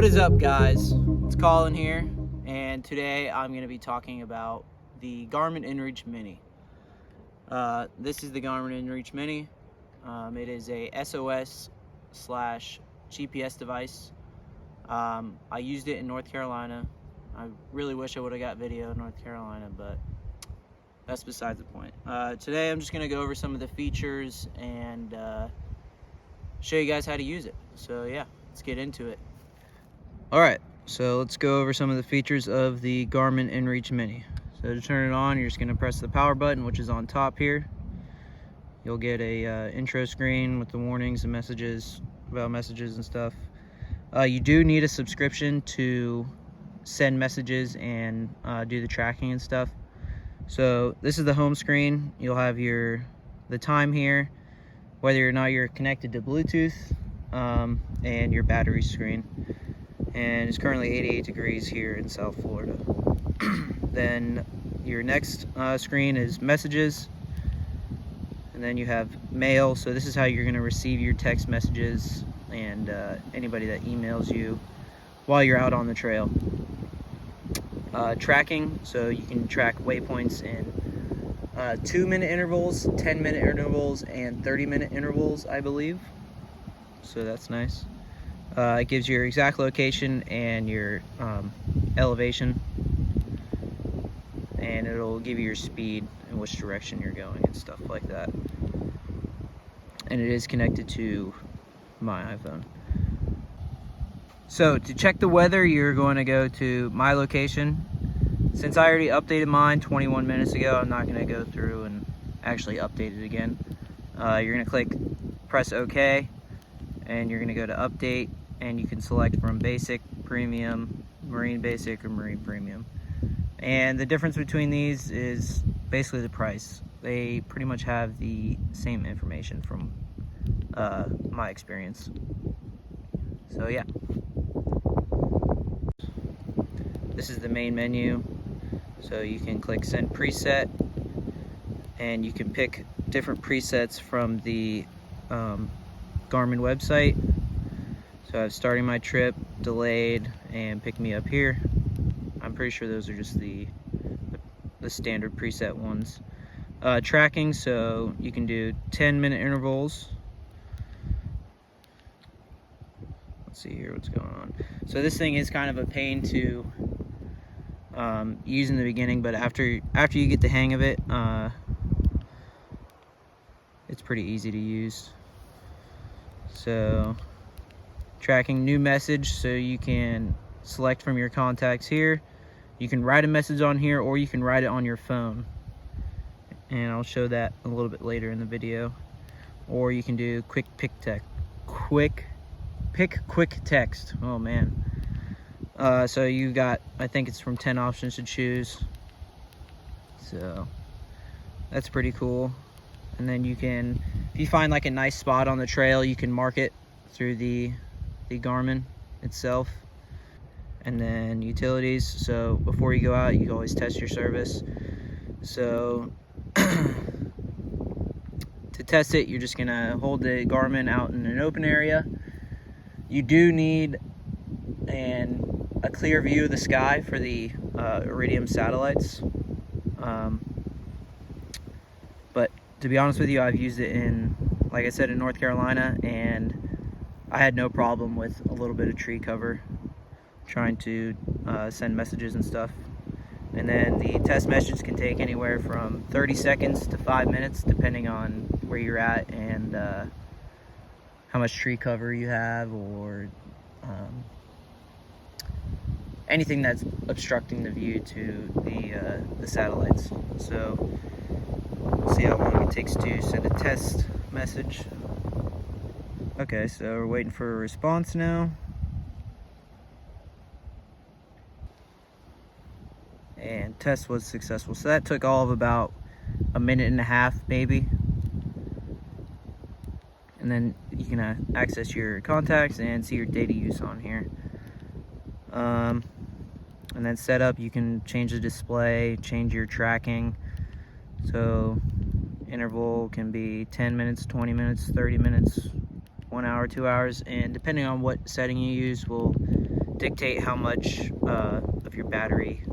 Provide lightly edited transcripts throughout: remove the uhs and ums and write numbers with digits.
What is up, guys? It's Colin here, and today I'm going to be talking about the Garmin inREACH Mini. This is the Garmin inREACH Mini. It is a SOS/GPS device. I used it in North Carolina. I really wish I would have got video in North Carolina, but that's besides the point. Today I'm just going to go over some of the features and show you guys how to use it. So yeah, let's get into it. Alright, so let's go over some of the features of the Garmin inREACH Mini. So to turn it on, you're just going to press the power button, which is on top here. You'll get a intro screen with the warnings and messages about messages and stuff. You do need a subscription to send messages and do the tracking and stuff. So this is the home screen. You'll have the time here, whether or not you're connected to Bluetooth, and your battery screen. And it's currently 88 degrees here in South Florida. Then your next screen is messages, and then you have mail. So this is how you're going to receive your text messages and anybody that emails you while you're out on the trail. Tracking, so you can track waypoints in 2-minute intervals, 10-minute intervals, and 30-minute intervals, I believe. So that's nice. It gives your exact location and your elevation, and it'll give you your speed and which direction you're going and stuff like that. And it is connected to my iPhone. So to check the weather, you're going to go to my location. Since I already updated mine 21 minutes ago, I'm not going to go through and actually update it again. You're going to press OK, and you're going to go to update, and you can select from basic, premium, marine basic, or marine premium. And the difference between these is basically the price. They pretty much have the same information from my experience. So yeah. This is the main menu. So you can click send preset, and you can pick different presets from the Garmin website. So I have starting my trip, delayed, and pick me up here. I'm pretty sure those are just the standard preset ones. Tracking, so you can do 10-minute intervals. Let's see here what's going on. So this thing is kind of a pain to use in the beginning, but after you get the hang of it, it's pretty easy to use. So tracking new message, so you can select from your contacts here. You can write a message on here, or you can write it on your phone, and I'll show that a little bit later in the video. Or you can do quick text. Oh man. So you got, I think it's from 10 options to choose, so that's pretty cool. And then you can, if you find like a nice spot on the trail, you can mark it through the Garmin itself. And then utilities, so before you go out, you can always test your service. So to test it, you're just gonna hold the Garmin out in an open area. You do need a clear view of the sky for the Iridium satellites, but to be honest with you, I've used it in, like I said, in North Carolina, and I had no problem with a little bit of tree cover trying to send messages and stuff. And then the test message can take anywhere from 30 seconds to 5 minutes, depending on where you're at and how much tree cover you have, or anything that's obstructing the view to the satellites. So we'll see how long it takes to send a test message. Okay, so we're waiting for a response now. And test was successful. So that took all of about a minute and a half, maybe. And then you can access your contacts and see your data use on here. And then setup, you can change the display, change your tracking. So interval can be 10 minutes, 20 minutes, 30 minutes, 1 hour, 2 hours, and depending on what setting you use will dictate how much of your battery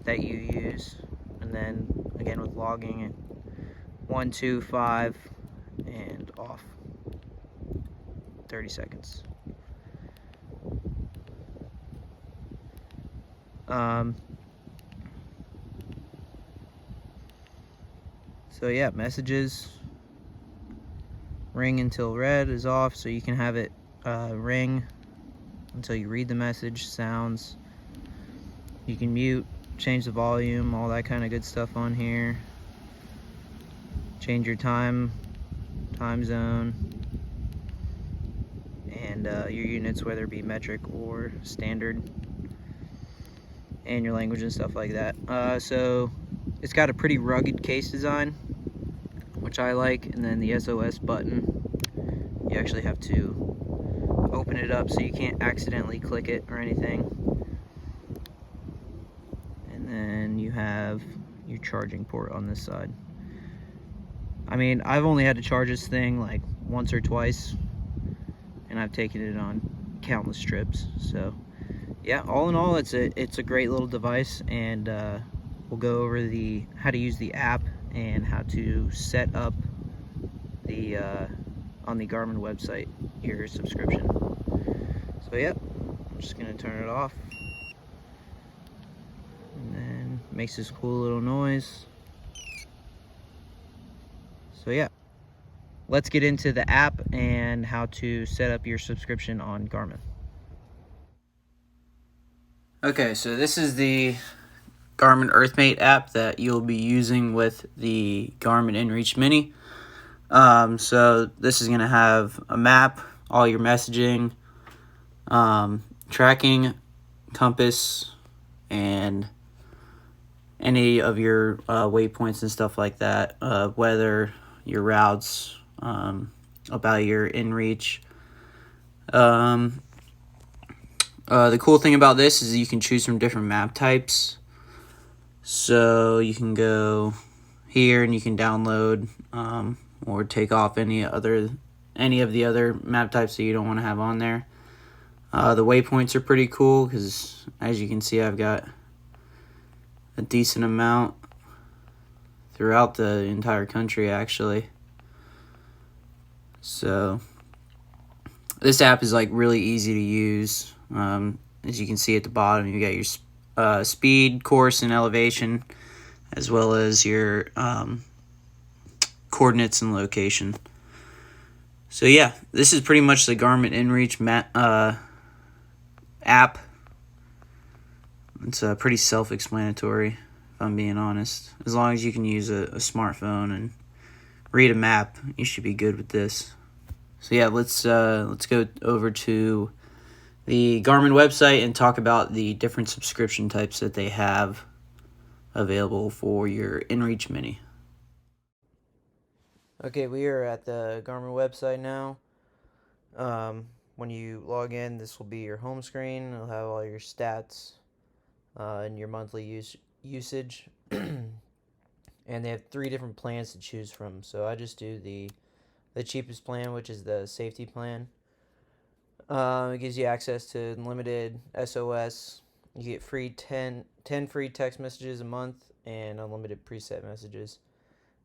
that you use. And then again with logging it, 1, 2, 5, and off. 30 seconds. So yeah, messages ring until red is off, so you can have it ring until you read the message. Sounds, you can mute, change the volume, all that kind of good stuff on here. Change your time zone, and your units, whether it be metric or standard, and your language and stuff like that. So it's got a pretty rugged case design, which I like. And then the SOS button, you actually have to open it up so you can't accidentally click it or anything. And then you have your charging port on this side. I mean, I've only had to charge this thing like once or twice, and I've taken it on countless trips. So yeah, all in all, it's a great little device, and we'll go over how to use the app and how to set up the on the Garmin website your subscription. So yeah, I'm just gonna turn it off, and then it makes this cool little noise. So yeah, let's get into the app and how to set up your subscription on Garmin. Okay, so this is the Garmin EarthMate app that you'll be using with the Garmin inREACH Mini. So this is going to have a map, all your messaging, tracking, compass, and any of your waypoints and stuff like that, weather, your routes, about your inREACH. The cool thing about this is you can choose from different map types. So you can go here and you can download or take off any of the other map types that you don't want to have on there. The waypoints are pretty cool because, as you can see, I've got a decent amount throughout the entire country, actually. So this app is like really easy to use. As you can see at the bottom, you got your speed, course, and elevation, as well as your coordinates and location. So yeah, this is pretty much the Garmin inREACH app. It's pretty self-explanatory, if I'm being honest. As long as you can use a smartphone and read a map, you should be good with this. So yeah, let's go over to the Garmin website and talk about the different subscription types that they have available for your inREACH Mini. Okay, we are at the Garmin website now. When you log in, this will be your home screen. It'll have all your stats and your monthly usage. And they have 3 different plans to choose from. So I just do the cheapest plan, which is the safety plan. It gives you access to unlimited SOS. You get free 10 free text messages a month and unlimited preset messages.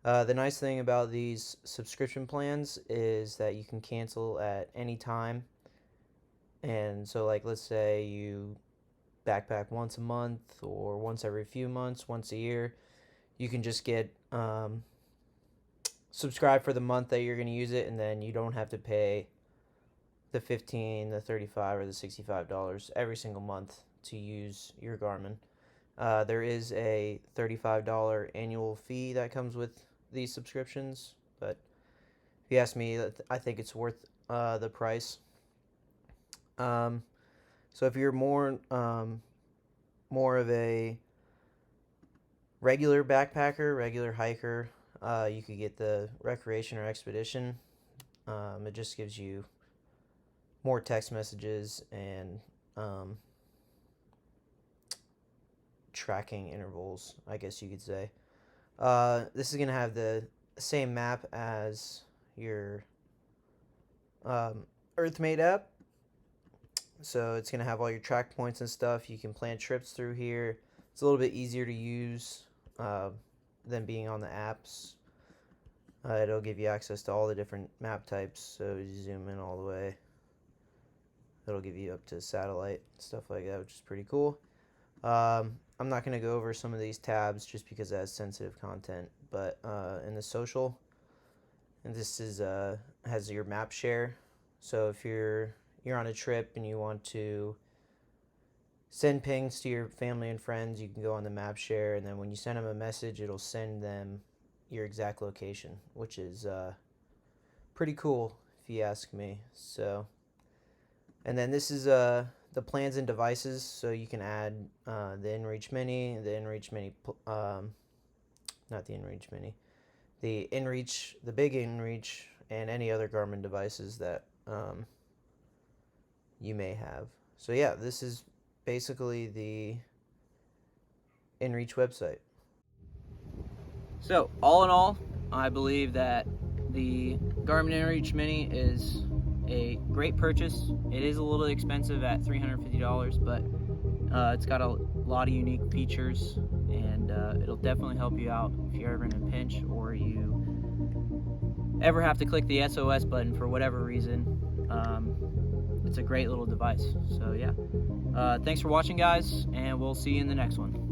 The nice thing about these subscription plans is that you can cancel at any time. And so, like, let's say you backpack once a month or once every few months, once a year, you can just get subscribe for the month that you're going to use it, and then you don't have to pay the $15, the $35, or the $65 every single month to use your Garmin. There is a $35 annual fee that comes with these subscriptions, but if you ask me, I think it's worth the price. So if you're more of a regular backpacker, regular hiker, you could get the recreation or expedition. It just gives you more text messages and tracking intervals, I guess you could say. This is going to have the same map as your EarthMate app. So it's going to have all your track points and stuff. You can plan trips through here. It's a little bit easier to use than being on the apps. It'll give you access to all the different map types. So you zoom in all the way. It'll give you up to satellite, stuff like that, which is pretty cool. I'm not going to go over some of these tabs just because it has sensitive content. But in the social, and this is has your map share. So if you're on a trip and you want to send pings to your family and friends, you can go on the map share, and then when you send them a message, it'll send them your exact location, which is pretty cool if you ask me. So, and then this is the plans and devices, so you can add the inREACH Mini, not the inREACH Mini, the inREACH, the big inREACH, and any other Garmin devices that you may have. So yeah, this is basically the inREACH website. So all in all, I believe that the Garmin inREACH Mini is a great purchase. It is a little expensive at $350, but it's got a lot of unique features, and it'll definitely help you out if you're ever in a pinch or you ever have to click the SOS button for whatever reason. It's a great little device. So yeah, thanks for watching, guys, and we'll see you in the next one.